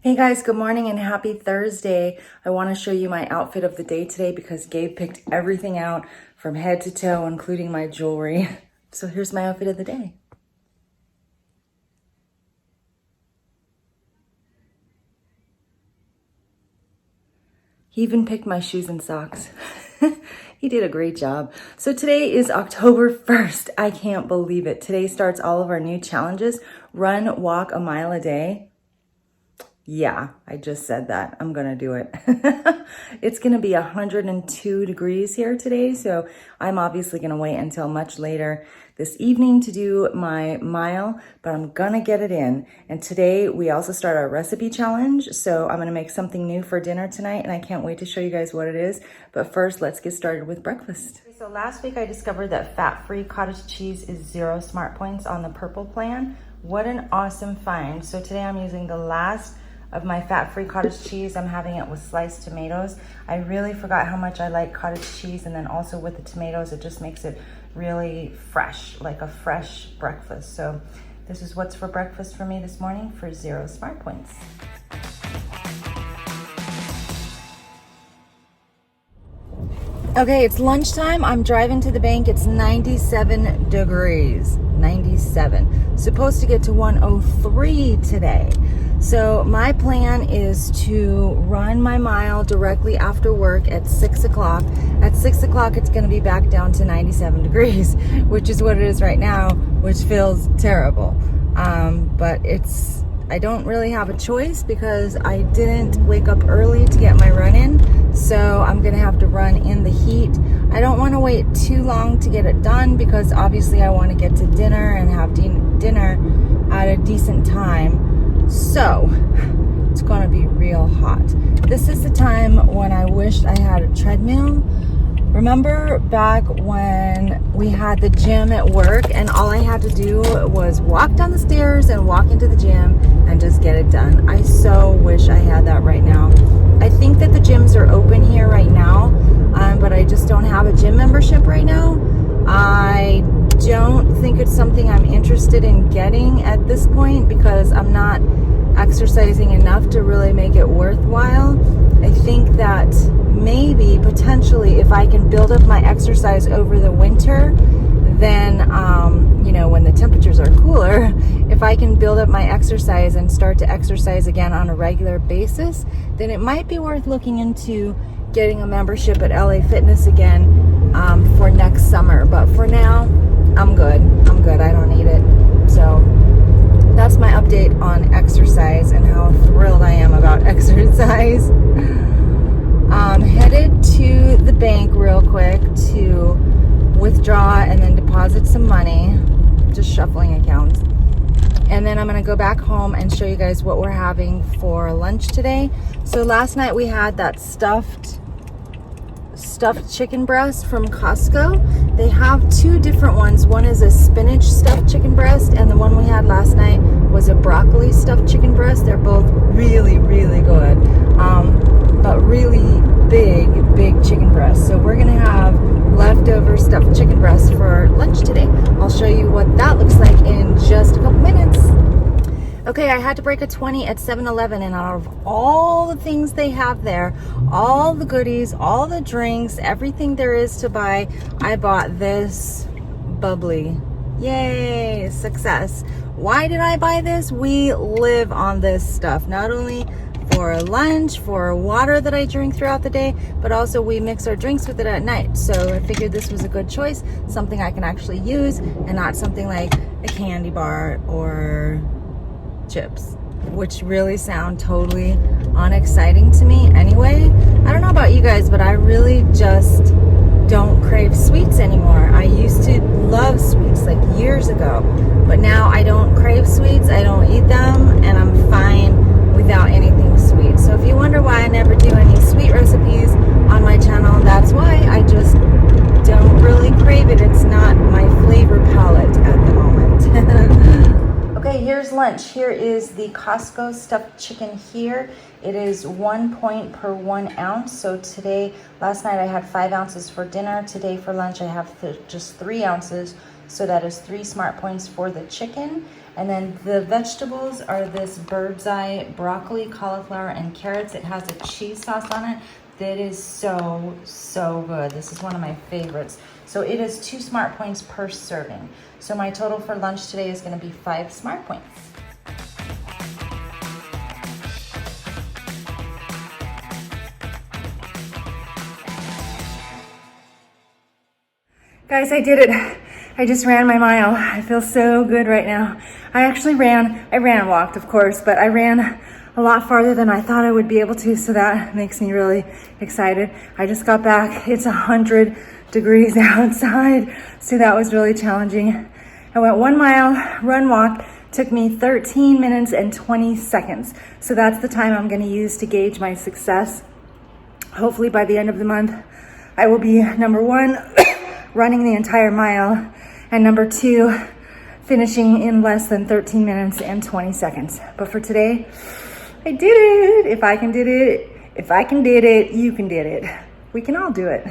Hey guys, good morning and happy Thursday. I want to show you my outfit of the day today because Gabe picked everything out from head to toe, including my jewelry. So here's my outfit of the day. He even picked my shoes and socks. He did a great job. So today is October 1st. I can't believe it. Today starts all of our new challenges. Run, walk a mile a day. Yeah, I just said that. I'm gonna do it. It's gonna be 102 degrees here today, so I'm obviously gonna wait until much later this evening to do my mile, but I'm gonna get it in. And today we also start our recipe challenge, so I'm gonna make something new for dinner tonight, and I can't wait to show you guys what it is. But first, let's get started with breakfast. So last week I discovered that fat-free cottage cheese is 0 smart points on the purple plan. What an awesome find. So today I'm using the last of my fat-free cottage cheese. I'm having it with sliced tomatoes. I really forgot how much I like cottage cheese, and then also with the tomatoes, it just makes it really fresh, like a fresh breakfast. So this is what's for breakfast for me this morning for 0 smart points. Okay, it's lunchtime. I'm driving to the bank. It's 97 degrees. 97. Supposed to get to 103 today. So my plan is to run my mile directly after work at 6 o'clock. At 6 o'clock, it's going to be back down to 97 degrees, which is what it is right now, which feels terrible. But I don't really have a choice because I didn't wake up early to get my run in. So I'm going to have to run in the heat. I don't want to wait too long to get it done because obviously I want to get to dinner and have dinner at a decent time. So it's going to be real hot. This is the time when I wished I had a treadmill. Remember back when we had the gym at work and all I had to do was walk down the stairs and walk into the gym and just get it done? I so wish I had that right now. I think that the gyms are open here right now, but I just don't have a gym membership right now. I don't think it's something I'm interested in getting at this point because I'm not exercising enough to really make it worthwhile. I think that maybe potentially if I can build up my exercise over the winter, then when the temperatures are cooler, if I can build up my exercise and start to exercise again on a regular basis, then it might be worth looking into getting a membership at LA Fitness again for next summer. But for now, I'm good. I don't need it. So that's my update on exercise and how thrilled I am about exercise. Headed to the bank real quick to withdraw and then deposit some money. Just shuffling accounts. And then I'm going to go back home and show you guys what we're having for lunch today. So last night we had that stuffed chicken breast from Costco. They have 2 different ones. One is a spinach stuffed chicken breast, and the one we had last night was a broccoli stuffed chicken breast. They're both really, really good, but really big chicken breasts. So we're gonna have leftover stuffed chicken breast for lunch today. I'll show you what that looks like in just a couple minutes. Okay, I had to break a 20 at 7-Eleven, and out of all the things they have there, all the goodies, all the drinks, everything there is to buy, I bought this bubbly. Yay, success. Why did I buy this? We live on this stuff, not only for lunch, for water that I drink throughout the day, but also we mix our drinks with it at night. So I figured this was a good choice, something I can actually use and not something like a candy bar or chips, which really sound totally unexciting to me anyway. I don't know about you guys, but I really just don't crave sweets anymore. I used to love sweets like years ago, but now I don't crave sweets. I don't eat them, and I'm fine without anything sweet. So if you wonder why I never do any sweet recipes on my channel, that's why. I just don't really crave it. It's not my flavor palette at the moment. Okay, here's lunch. Here is the Costco stuffed chicken here. It is 1 point per 1 ounce. So last night I had 5 ounces for dinner. Today for lunch I have just 3 ounces. So that is 3 smart points for the chicken. And then the vegetables are this bird's eye broccoli, cauliflower, and carrots. It has a cheese sauce on it that is so, so good. This is one of my favorites. So it is 2 smart points per serving. So my total for lunch today is gonna be 5 smart points. Guys, I did it. I just ran my mile. I feel so good right now. I walked, of course, but I ran a lot farther than I thought I would be able to, so that makes me really excited. I just got back. It's 100 degrees outside, so that was really challenging. I went 1 mile, run, walk, took me 13 minutes and 20 seconds. So that's the time I'm gonna use to gauge my success. Hopefully by the end of the month, I will be number 1, running the entire mile, and number 2, finishing in less than 13 minutes and 20 seconds. But for today, I did it. If I can did it, you can did it. We can all do it.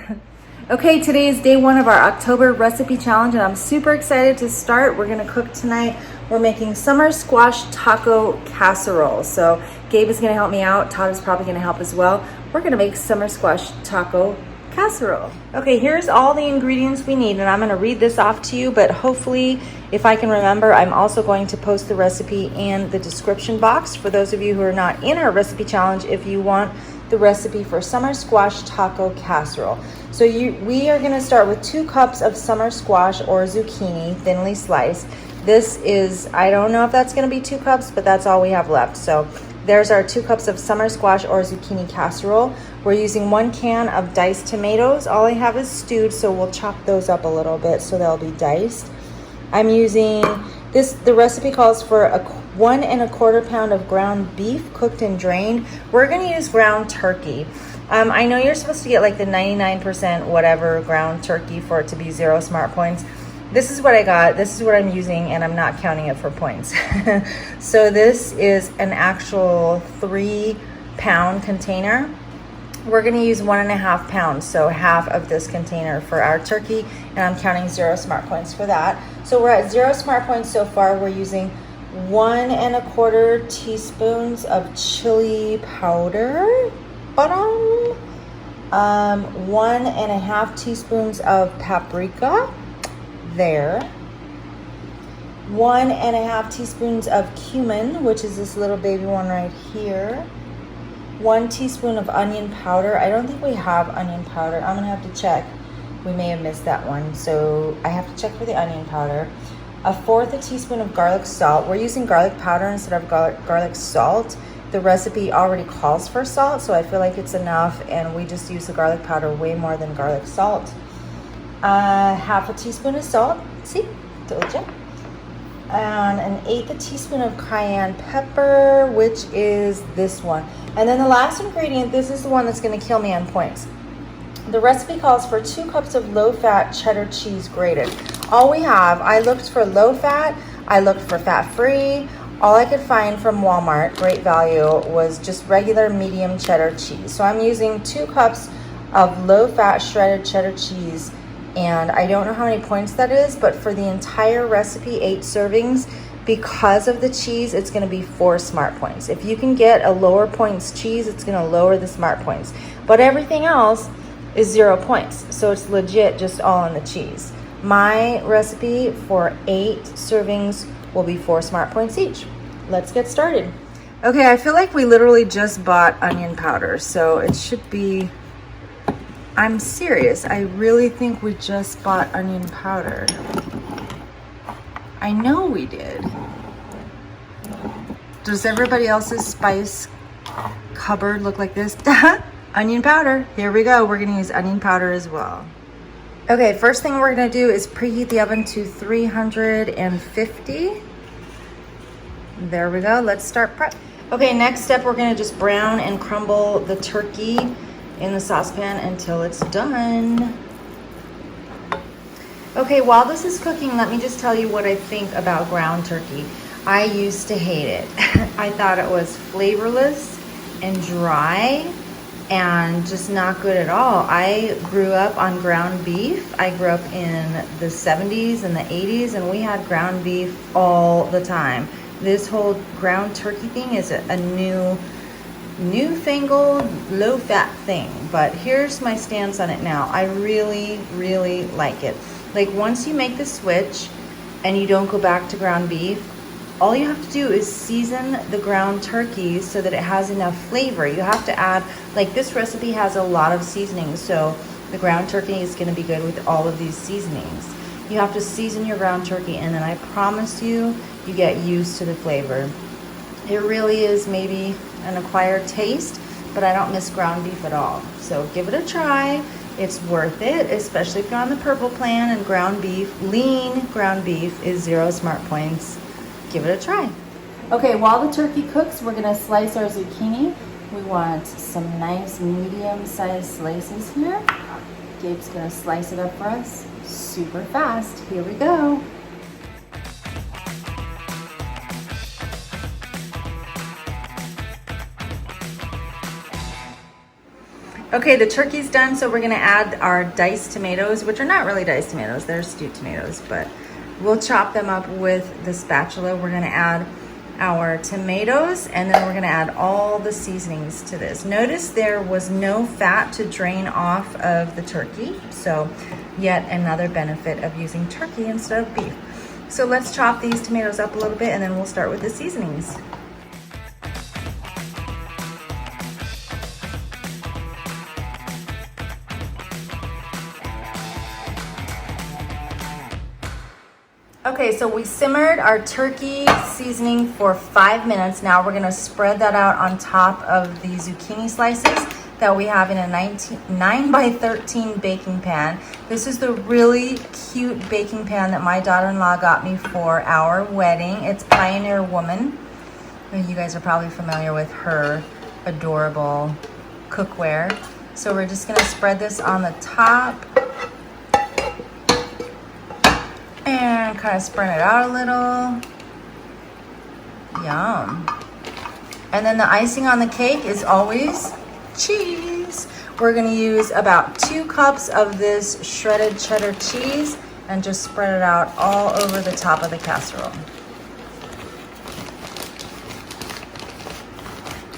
Okay, today is day 1 of our October recipe challenge, and I'm super excited to start. We're gonna cook tonight. We're making summer squash taco casserole. So Gabe is gonna help me out. Todd is probably gonna help as well. We're gonna make summer squash taco casserole. Okay, here's all the ingredients we need, and I'm gonna read this off to you, but hopefully, if I can remember, I'm also going to post the recipe in the description box for those of you who are not in our recipe challenge if you want the recipe for summer squash taco casserole. So we are gonna start with 2 cups of summer squash or zucchini, thinly sliced. This is, I don't know if that's gonna be 2 cups, but that's all we have left. So there's our 2 cups of summer squash or zucchini casserole. We're using 1 can of diced tomatoes. All I have is stewed, so we'll chop those up a little bit so they'll be diced. I'm using this, the recipe calls for 1 1/4 pound of ground beef, cooked and drained. We're gonna use ground turkey. I know you're supposed to get like the 99% whatever ground turkey for it to be 0 smart points. This is what I got, this is what I'm using, and I'm not counting it for points. So this is an actual 3-pound container. We're gonna use 1.5 pounds, so half of this container for our turkey, and I'm counting 0 smart points for that. So we're at 0 smart points so far. We're using 1 1/4 teaspoons of chili powder, 1 1/2 teaspoons of paprika, there. 1 1/2 teaspoons of cumin, which is this little baby one right here. 1 teaspoon of onion powder. I don't think we have onion powder. I'm gonna have to check. We may have missed that one, so I have to check for the onion powder. 1/4 teaspoon of garlic salt. We're using garlic powder instead of garlic salt. The recipe already calls for salt, so I feel like it's enough, and we just use the garlic powder way more than garlic salt. 1/2 teaspoon of salt. See, told you. And 1/8 teaspoon of cayenne pepper, which is this one. And then the last ingredient, this is the one that's gonna kill me on points. The recipe calls for 2 cups of low-fat cheddar cheese grated. All we have, I looked for low-fat, I looked for fat-free. All I could find from Walmart, great value, was just regular medium cheddar cheese. So I'm using 2 cups of low-fat shredded cheddar cheese, and I don't know how many points that is, but for the entire recipe, 8 servings, because of the cheese, it's gonna be 4 smart points. If you can get a lower points cheese, it's gonna lower the smart points. But everything else is 0 points, so it's legit just all on the cheese. My recipe for 8 servings will be 4 smart points each. Let's get started. Okay, I feel like we literally just bought onion powder, so it should be, I'm serious, I really think we just bought onion powder. I know we did. Does everybody else's spice cupboard look like this? Onion powder, here we go. We're gonna use onion powder as well. Okay, first thing we're gonna do is preheat the oven to 350. There we go, let's start prep. Okay, next step, we're gonna just brown and crumble the turkey in the saucepan until it's done. Okay, while this is cooking, let me just tell you what I think about ground turkey. I used to hate it. I thought it was flavorless and dry, and just not good at all. I grew up on ground beef. I grew up in the 70s and the 80s, and we had ground beef all the time. This whole ground turkey thing is a newfangled low-fat thing, but here's my stance on it now. I really, really like it. Like, once you make the switch and you don't go back to ground beef, all you have to do is season the ground turkey so that it has enough flavor. You have to add, like, this recipe has a lot of seasonings, so the ground turkey is going to be good with all of these seasonings. You have to season your ground turkey, and then I promise you, you get used to the flavor. It really is maybe an acquired taste, but I don't miss ground beef at all. So give it a try. It's worth it, especially if you're on the purple plan, and ground beef, lean ground beef, is 0 smart points. Give it a try. Okay, while the turkey cooks, we're gonna slice our zucchini. We want some nice medium-sized slices here. Gabe's gonna slice it up for us super fast. Here we go. Okay, the turkey's done, so we're gonna add our diced tomatoes, which are not really diced tomatoes, they're stewed tomatoes, but we'll chop them up with the spatula. We're gonna add our tomatoes, and then we're gonna add all the seasonings to this. Notice there was no fat to drain off of the turkey, so yet another benefit of using turkey instead of beef. So let's chop these tomatoes up a little bit, and then we'll start with the seasonings. Okay, so we simmered our turkey seasoning for 5 minutes. Now we're gonna spread that out on top of the zucchini slices that we have in a 9 by 13 baking pan. This is the really cute baking pan that my daughter-in-law got me for our wedding. It's Pioneer Woman. And you guys are probably familiar with her adorable cookware. So we're just gonna spread this on the top and kind of spread it out a little. Yum. And then the icing on the cake is always cheese. We're gonna use about 2 cups of this shredded cheddar cheese and just spread it out all over the top of the casserole.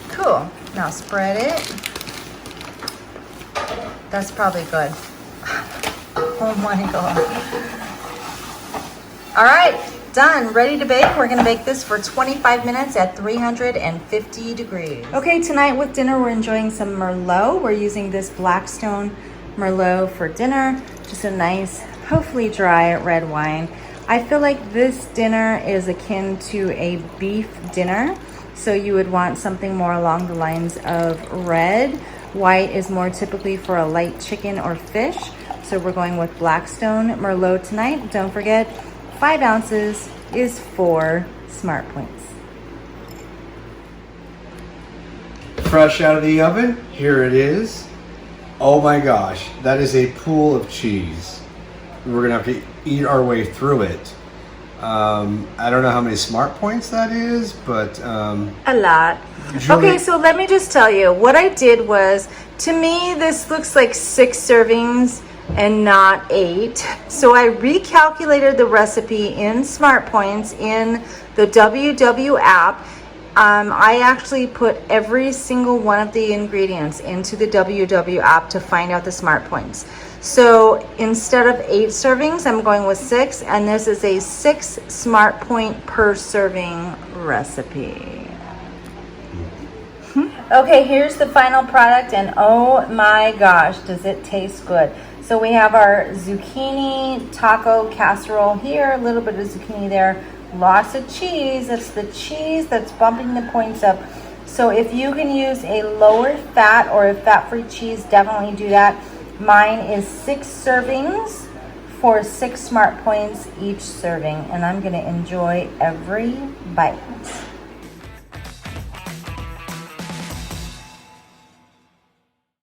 Cool. Now spread it. That's probably good. Oh my God. All right, done, ready to bake. We're gonna bake this for 25 minutes at 350 degrees. Okay, tonight with dinner, we're enjoying some Merlot. We're using this Blackstone Merlot for dinner. Just a nice, hopefully dry red wine. I feel like this dinner is akin to a beef dinner. So you would want something more along the lines of red. White is more typically for a light chicken or fish. So we're going with Blackstone Merlot tonight. Don't forget, 5 ounces is 4 smart points. Fresh out of the oven, here it is. Oh my gosh, that is a pool of cheese. We're gonna have to eat our way through it. I don't know how many smart points that is, but a lot. Okay, so let me just tell you, what I did was, to me, this looks like 6 servings and not 8. So I recalculated the recipe in Smart Points in the WW app. I actually put every single one of the ingredients into the WW app to find out the Smart Points. So instead of 8 servings, I'm going with 6, and this is a 6 Smart Point per serving recipe. Okay, here's the final product, and oh my gosh, does it taste good. So we have our zucchini taco casserole here, a little bit of zucchini there, lots of cheese. That's the cheese that's bumping the points up. So if you can use a lower fat or a fat-free cheese, definitely do that. Mine is 6 servings for 6 smart points each serving, and I'm gonna enjoy every bite.